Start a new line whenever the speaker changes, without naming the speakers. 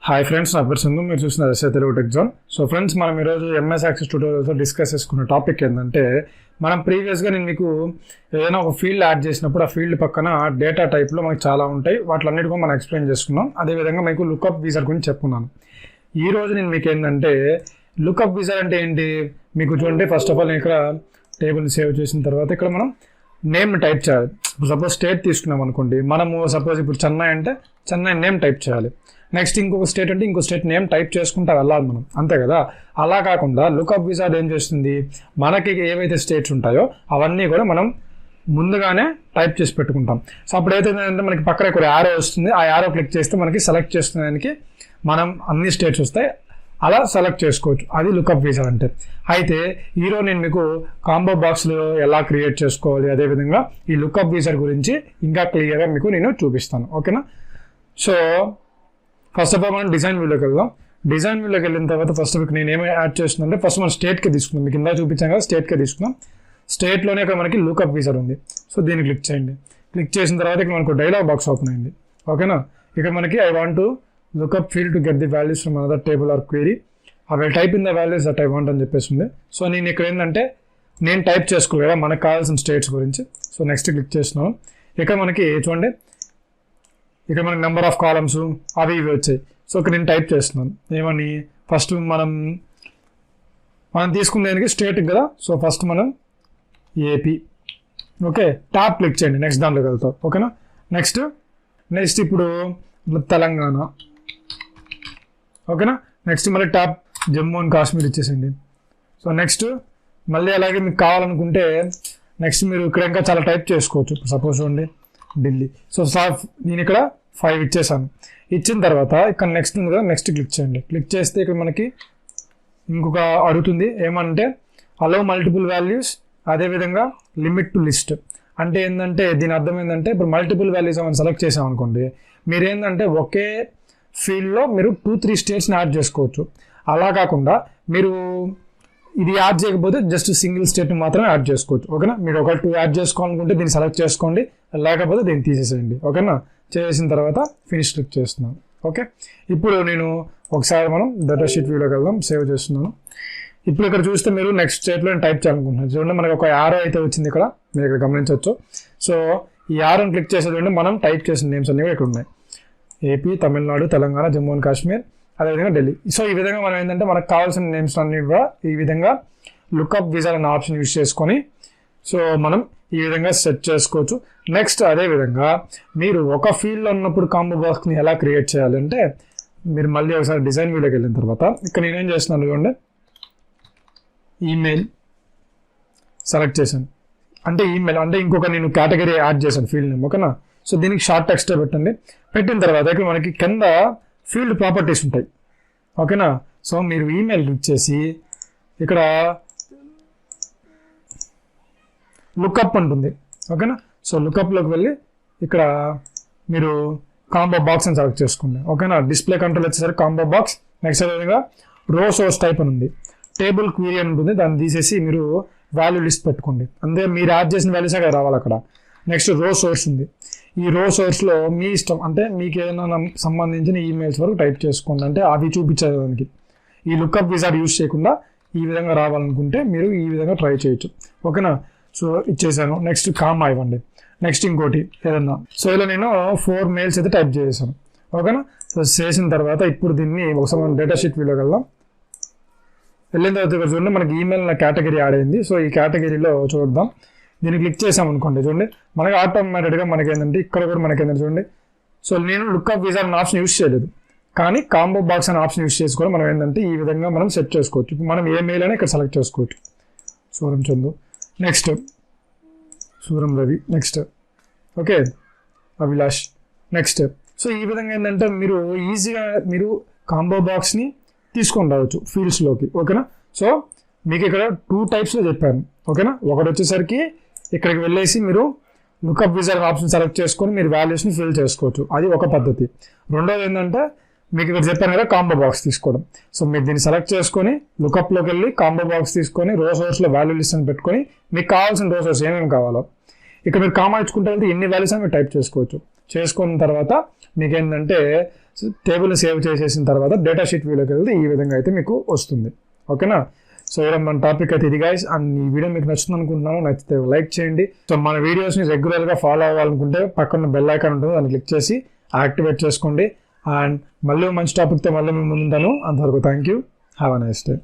Hi friends, నా పేరు సందు. మీరు చూస్తున్నారు Telugu tech zone. So friends, మనం ఈరోజు ఎంఎస్ యాక్సెస్ ట్యూటోరియల్తో డిస్కస్ చేసుకున్న టాపిక్ ఏంటంటే, మనం ప్రీవియస్గా నేను మీకు ఏదైనా ఒక ఫీల్డ్ యాడ్ చేసినప్పుడు ఆ ఫీల్డ్ పక్కన డేటా టైప్లో మనకు చాలా ఉంటాయి. వాటిలన్నిటి కూడా మనం ఎక్స్ప్లెయిన్ చేసుకున్నాం. అదేవిధంగా మీకు లుకప్ విజార్డ్ గురించి చెప్పుకున్నాను. ఈ రోజు నేను మీకు ఏంటంటే, లుకప్ విజార్డ్ అంటే ఏంటి మీకు చూడండి. ఫస్ట్ ఆఫ్ ఆల్ నేను ఇక్కడ టేబుల్ని సేవ్ చేసిన తర్వాత ఇక్కడ మనం నేమ్ టైప్ చేయాలి. సపోజ్ స్టేట్ తీసుకున్నాం అనుకోండి, మనము సపోజ్ ఇప్పుడు చెన్నై అంటే చెన్నై నేమ్ టైప్ చేయాలి. నెక్స్ట్ ఇంకొక స్టేట్ అంటే ఇంకో స్టేట్ నేమ్ టైప్ చేసుకుంటా వెళ్ళాలి మనం, అంతే కదా. అలా కాకుండా లుకప్ విజార్డ్ ఏం చేస్తుంది, మనకి ఏవైతే స్టేట్స్ ఉంటాయో అవన్నీ కూడా మనం ముందుగానే టైప్ చేసి పెట్టుకుంటాం. సో అప్పుడు ఏదైతే మనకి పక్కన ఇక్కడ యారో వస్తుంది, ఆ యారో క్లిక్ చేస్తే మనకి సెలెక్ట్ చేసుకునేదానికి మనం అన్ని స్టేట్స్ వస్తాయి, అలా సెలెక్ట్ చేసుకోవచ్చు. అది లుకప్ విజార్డ్ అంటే. అయితే ఈరోజు నేను మీకు కాంబో బాక్స్లో ఎలా క్రియేట్ చేసుకోవాలి, అదేవిధంగా ఈ లుకప్ విజార్డ్ గురించి ఇంకా క్లియర్గా మీకు నేను చూపిస్తాను, ఓకేనా. సో ఫస్ట్ ఆఫ్ ఆల్ మనం డిజైన్ వ్యూలోకి వెళ్దాం. డిజైన్ వ్యూలోకి వెళ్ళిన తర్వాత ఫస్ట్ ఆఫ్ నేను ఏమి యాడ్ చేస్తుందంటే, ఫస్ట్ మనం స్టేట్కి తీసుకున్నాం. మీకు కింద చూపించాం కదా, స్టేట్కే తీసుకున్నాం. స్టేట్లోనే ఇక్కడ మనకి లుకప్ విజార్డ్ ఉంది. సో దీన్ని క్లిక్ చేయండి. క్లిక్ చేసిన తర్వాత ఇక్కడ మనకు డైలాగ్ బాక్స్ ఓపెన్ అయింది, ఓకేనా. ఇక్కడ మనకి I want to lookup field to get the values from another table or query. I will type in the values that I want అని చెప్పేసింది. సో నేను ఇక్కడ ఏంటంటే నేను టైప్ చేసుకోవాలి కదా మనకు కావాల్సిన స్టేట్స్ గురించి. సో నెక్స్ట్ క్లిక్ చేస్తున్నాను. ఇక్కడ మనకి చూడండి, ఇక్కడ మనకి నెంబర్ ఆఫ్ కాలమ్స్ అవి ఇవి వచ్చాయి. సో ఇక్కడ నేను టైప్ చేస్తున్నాను ఏమని, ఫస్ట్ మనం తీసుకునేదానికి స్టేట్ కదా. సో ఫస్ట్ మనం ఏపీ, ఓకే. ట్యాబ్ క్లిక్ చేయండి, నెక్స్ట్ దాంట్లోకి వెళ్తాం, ఓకేనా. నెక్స్ట్ ఇప్పుడు తెలంగాణ, ఓకేనా. నెక్స్ట్ మళ్ళీ ట్యాబ్ జమ్మూ అండ్ కాశ్మీర్ ఇచ్చేసండి. సో నెక్స్ట్ మళ్ళీ అలాగే మీకు కావాలనుకుంటే నెక్స్ట్ మీరు ఇక్కడ ఇంకా చాలా టైప్ చేసుకోవచ్చు. సపోజ్ చూడండి ఢిల్లీ. సో నేను ఇక్కడ 5 ఇచ్చేసాను. ఇచ్చిన తర్వాత ఇక్కడ నెక్స్ట్ ఉంది కదా, నెక్స్ట్ క్లిక్ చేయండి. క్లిక్ చేస్తే ఇక్కడ మనకి ఇంకొక అడుగుతుంది ఏమంటే అలో మల్టిపుల్ వాల్యూస్, అదేవిధంగా లిమిట్ టు లిస్ట్. అంటే ఏంటంటే దీని అర్థం ఏంటంటే, ఇప్పుడు మల్టిపుల్ వాల్యూస్ ఏమైనా సెలెక్ట్ చేసాం అనుకోండి, మీరు ఏంటంటే ఒకే ఫీల్డ్లో మీరు 2-3 స్టేట్స్ని యాడ్ చేసుకోవచ్చు. అలా కాకుండా మీరు ఇది యాడ్ చేయకపోతే జస్ట్ సింగిల్ స్టేట్ని మాత్రమే యాడ్ చేసుకోవచ్చు, ఓకేనా. మీరు 1-2 యాడ్ చేసుకోవాలనుకుంటే దీన్ని సెలెక్ట్ చేసుకోండి, లేకపోతే దీన్ని తీసేసేయండి, ఓకేనా. చేసిన తర్వాత ఫినిష్ క్లిక్ చేస్తున్నాను, ఓకే. ఇప్పుడు నేను ఒకసారి మనం డేటా షీట్ వ్యూలోకి వెళ్దాం. సేవ్ చేస్తున్నాను. ఇప్పుడు ఇక్కడ చూస్తే మీరు నెక్స్ట్ స్టేట్లో టైప్ చేయాలనుకుంటున్నాను. చూడండి మనకు ఒక యారో అయితే వచ్చింది ఇక్కడ, మీరు ఇక్కడ గమనించవచ్చు. సో ఈ యారోని క్లిక్ చేసేది మనం టైప్ చేసిన నేమ్స్ అన్ని కూడా ఇక్కడ ఉన్నాయి. ఏపీ, తమిళనాడు, తెలంగాణ, జమ్మూ అండ్ కాశ్మీర్, అదేవిధంగా ఢిల్లీ. సో ఈ విధంగా మనం ఏంటంటే మనకు కావాల్సిన నేమ్స్ అన్ని కూడా ఈ విధంగా లుకప్ విజార్డ్ అనే ఆప్షన్ యూజ్ చేసుకొని సో మనం ఈ విధంగా సెట్ చేసుకోవచ్చు. నెక్స్ట్ అదేవిధంగా మీరు ఒక ఫీల్డ్లో ఉన్నప్పుడు కాంబో బాక్స్ని ఎలా క్రియేట్ చేయాలంటే, మీరు మళ్ళీ ఒకసారి డిజైన్ వ్యూలోకి వెళ్ళిన తర్వాత ఇక్కడ నేనేం చేస్తున్నాను చూడండి, ఈమెయిల్ సెలెక్ట్ చేశాను. అంటే ఈమెయిల్ అంటే ఇంకొక నేను కేటగిరీ యాడ్ చేశాను ఫీల్డ్ నేమ్, ఓకేనా. సో దీనికి షార్ట్ టెక్స్ట్ పెట్టండి. పెట్టిన తర్వాత ఇక్కడ మనకి కింద ఫీల్డ్ ప్రాపర్టీస్ ఉంటాయి, ఓకేనా. సో మీరు ఈమెయిల్ క్లిక్ చేసి ఇక్కడ లుకప్ ఉంటుంది, ఓకేనా. సో లుకప్లోకి వెళ్ళి ఇక్కడ మీరు కాంబో బాక్స్ అని సెలెక్ట్ చేసుకోండి, ఓకేనా. డిస్ప్లే కంట్రోల్ వచ్చేసరికి కాంబో బాక్స్. నెక్స్ట్ అదేవిధంగా రో సోర్స్ టైప్ అని ఉంది, టేబుల్ క్వీరీ అని ఉంటుంది, దాన్ని తీసేసి మీరు వాల్యూ లిస్ట్ పెట్టుకోండి. అంతే, మీరు యాడ్ చేసిన వాల్యూసే కదా రావాలి అక్కడ. నెక్స్ట్ రో సోర్స్ ఉంది. ఈ రో సోర్స్లో మీ ఇష్టం, అంటే మీకు ఏదైనా సంబంధించిన ఈమెయిల్స్ వరకు టైప్ చేసుకోండి, అంటే అవి చూపించడానికి. ఈ లుకప్ విజార్డ్ యూజ్ చేయకుండా ఈ విధంగా రావాలనుకుంటే మీరు ఈ విధంగా ట్రై చేయొచ్చు, ఓకేనా. సో ఇచ్చేసాను. నెక్స్ట్ కామా ఇవ్వండి. నెక్స్ట్ ఇంకోటి ఏదన్నా. సో ఇలా నేను 4 మెయిల్స్ అయితే టైప్ చేసాను, ఓకేనా. సో చేసిన తర్వాత ఇప్పుడు దీన్ని ఒకసారి మనం డేటా షీట్ వ్యూలోకి వెళ్దాం. వెళ్ళిన తర్వాత ఇక్కడ చూడండి మనకి ఈమెయిల్ నా కేటగిరీ యాడ్ అయింది. సో ఈ కేటగిరీలో చూద్దాం. దీన్ని క్లిక్ చేసాం అనుకోండి, చూడండి మనకి ఆటోమేటిక్గా మనకి ఏంటంటే ఇక్కడ కూడా మనకి ఏంటంటే చూడండి. సో నేను లుకప్ విజార్డ్ అనే ఆప్షన్ యూజ్ చేయలేదు, కానీ కాంబో బాక్స్ అనే ఆప్షన్ యూజ్ చేసుకొని మనం ఏంటంటే ఈ విధంగా మనం సెట్ చేసుకోవచ్చు. ఇప్పుడు మనం ఏ మెయిల్ అయినా ఇక్కడ సెలెక్ట్ చేసుకోవచ్చు. Suram Chandu, next Suram Ravi, next okay Abhilash, next. So ఈ విధంగా ఏంటంటే మీరు ఈజీగా మీరు కాంబో బాక్స్ని తీసుకొని రావచ్చు ఫీల్డ్స్లోకి, ఓకేనా. సో మీకు ఇక్కడ 2 టైప్స్లో చెప్పాను, ఓకేనా. ఒకటి వచ్చేసరికి ఇక్కడికి వెళ్ళేసి మీరు లుకప్ విజార్డ్ ఆప్షన్ సెలెక్ట్ చేసుకొని మీరు వాల్యూస్ని ఫిల్ చేసుకోవచ్చు, అది ఒక పద్ధతి. రెండోది ఏంటంటే మీకు ఇక్కడ చెప్పాను కదా కాంబో బాక్స్ తీసుకోవడం. సో మీరు దీన్ని సెలెక్ట్ చేసుకొని లుకప్లోకి వెళ్ళి కాంబో బాక్స్ తీసుకొని రో సోర్స్లో వాల్యూ లిస్ట్ అని పెట్టుకొని మీకు కావాల్సిన రో సోర్స్ ఏమేమి కావాలో ఇక్కడ మీరు కామా ఇచ్చుకుంటే ఎన్ని వాల్యూస్ అని మీరు టైప్ చేసుకోవచ్చు. చేసుకున్న తర్వాత మీకు ఏంటంటే టేబుల్ని సేవ్ చేసేసిన తర్వాత డేటా షీట్ వ్యూలోకి వెళ్తే ఈ విధంగా అయితే మీకు వస్తుంది. ఓకేనా? సో ఇలా మన టాపిక్ అయితే ఇది గైస్. అండ్ ఈ వీడియో మీకు నచ్చుతుంది అనుకుంటున్నాను. నచ్చితే లైక్ చేయండి. సో మన వీడియోస్ని రెగ్యులర్గా ఫాలో అవ్వాలనుకుంటే పక్కన బెల్ ఐకాన్ ఉంటుంది, దాన్ని క్లిక్ చేసి యాక్టివేట్ చేసుకోండి. అండ్ మళ్ళీ మంచి టాపిక్తో మళ్ళీ మేము ముందుంటాను. అంతవరకు thank you. Have a nice day.